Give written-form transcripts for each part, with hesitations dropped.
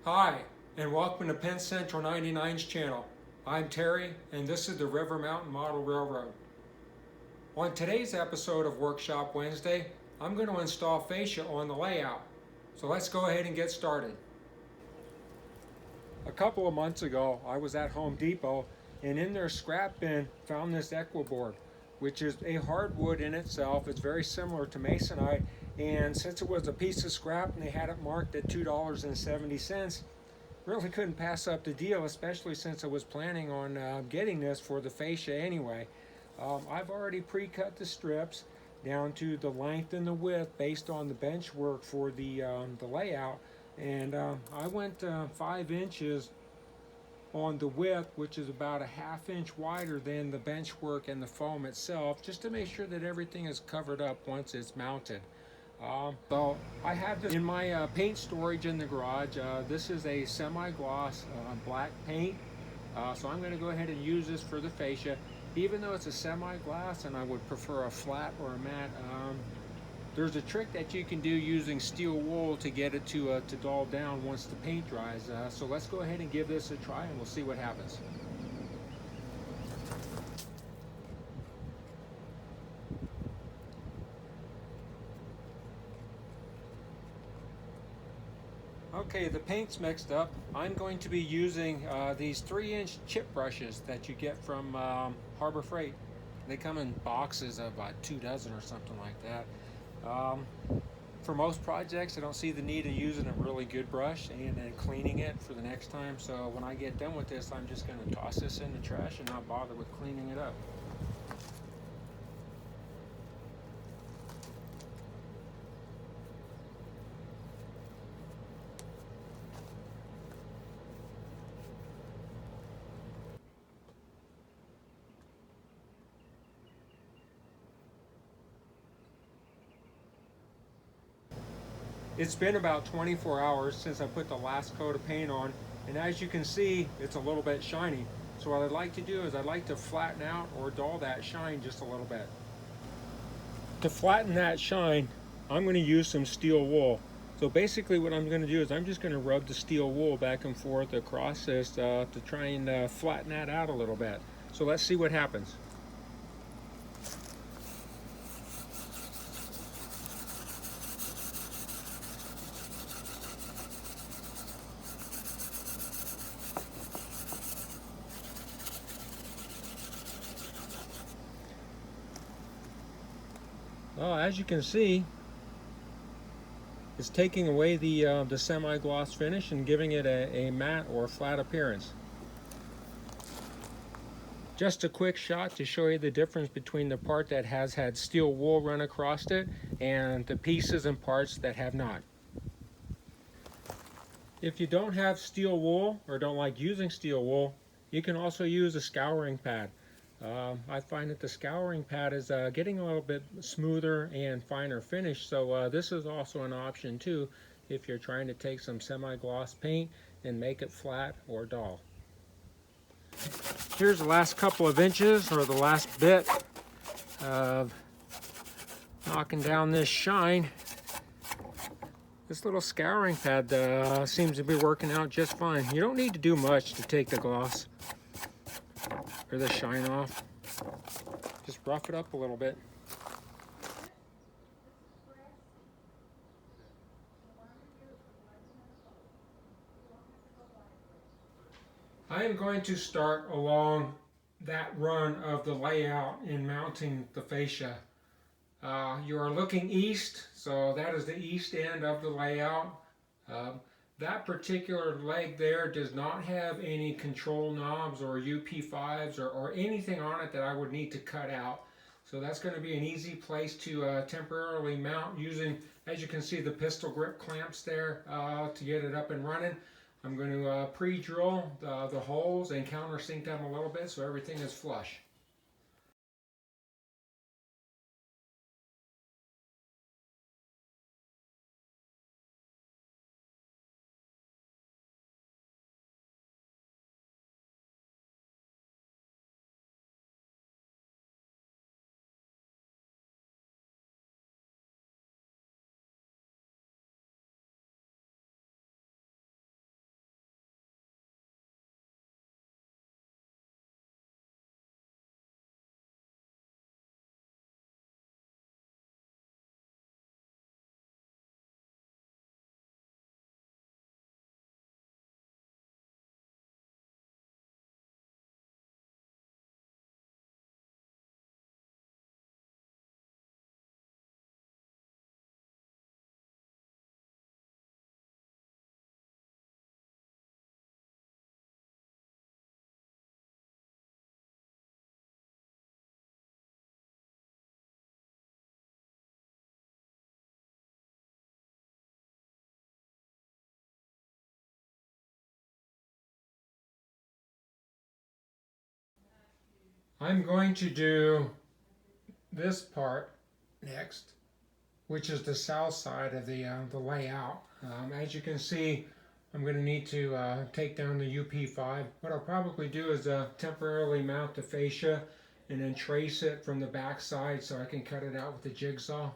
Hi, and welcome to Penn Central 99's channel. I'm Terry, and this is the River Mountain Model Railroad. On today's episode of Workshop Wednesday, I'm going to install fascia on the layout. So let's go ahead and get started. A couple of months ago, I was at Home Depot, and in their scrap bin found this Equiboard, which is a hardwood in itself. It's very similar to masonite, and since it was a piece of scrap and they had it marked at $2.70, really couldn't pass up the deal, especially since I was planning on getting this for the fascia anyway. I've already pre-cut the strips down to the length and the width based on the bench work for the layout, and I went 5 inches on the width, which is about a ½ inch wider than the bench work and the foam itself, just to make sure that everything is covered up once it's mounted. So I have this in my paint storage in the garage. This is a semi-gloss black paint. So I'm going to go ahead and use this for the fascia. Even though it's a semi-gloss and I would prefer a flat or a matte, there's a trick that you can do using steel wool to get it to dull down once the paint dries. So let's go ahead and give this a try and we'll see what happens. Okay, the paint's mixed up. I'm going to be using these 3-inch chip brushes that you get from Harbor Freight. They come in boxes of 2 dozen or something like that. For most projects, I don't see the need of using a really good brush and then cleaning it for the next time. So when I get done with this, I'm just going to toss this in the trash and not bother with cleaning it up. It's been about 24 hours since I put the last coat of paint on, and as you can see, it's a little bit shiny. So what I'd like to do is I'd like to flatten out or dull that shine just a little bit. To flatten that shine, I'm going to use some steel wool. So basically what I'm going to do is I'm just going to rub the steel wool back and forth across this to try and flatten that out a little bit. So let's see what happens. Well, as you can see, it's taking away the semi-gloss finish and giving it a matte or flat appearance. Just a quick shot to show you the difference between the part that has had steel wool run across it and the pieces and parts that have not. If you don't have steel wool or don't like using steel wool, you can also use a scouring pad. I find that the scouring pad is getting a little bit smoother and finer finish, so this is also an option too if you're trying to take some semi-gloss paint and make it flat or dull. Here's the last couple of inches, or the last bit of knocking down this shine. This little scouring pad seems to be working out just fine. You don't need to do much to take the gloss or the shine off. Just rough it up a little bit. I am going to start along that run of the layout in mounting the fascia. You are looking east, so that is the east end of the layout. That particular leg there does not have any control knobs or UP5s or anything on it that I would need to cut out. So that's going to be an easy place to temporarily mount using, as you can see, the pistol grip clamps there to get it up and running. I'm going to pre-drill the holes and countersink them a little bit so everything is flush. I'm going to do this part next, which is the south side of the layout. As you can see, I'm going to need to take down the UP5. What I'll probably do is temporarily mount the fascia and then trace it from the back side so I can cut it out with the jigsaw.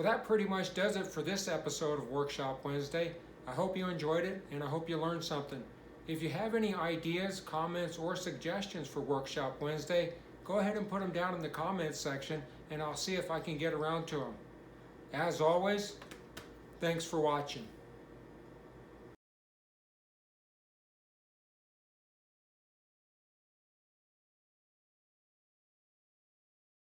Well, that pretty much does it for this episode of Workshop Wednesday. I hope you enjoyed it, and I hope you learned something. If you have any ideas, comments, or suggestions for Workshop Wednesday, go ahead and put them down in the comments section, and I'll see if I can get around to them. As always, thanks for watching.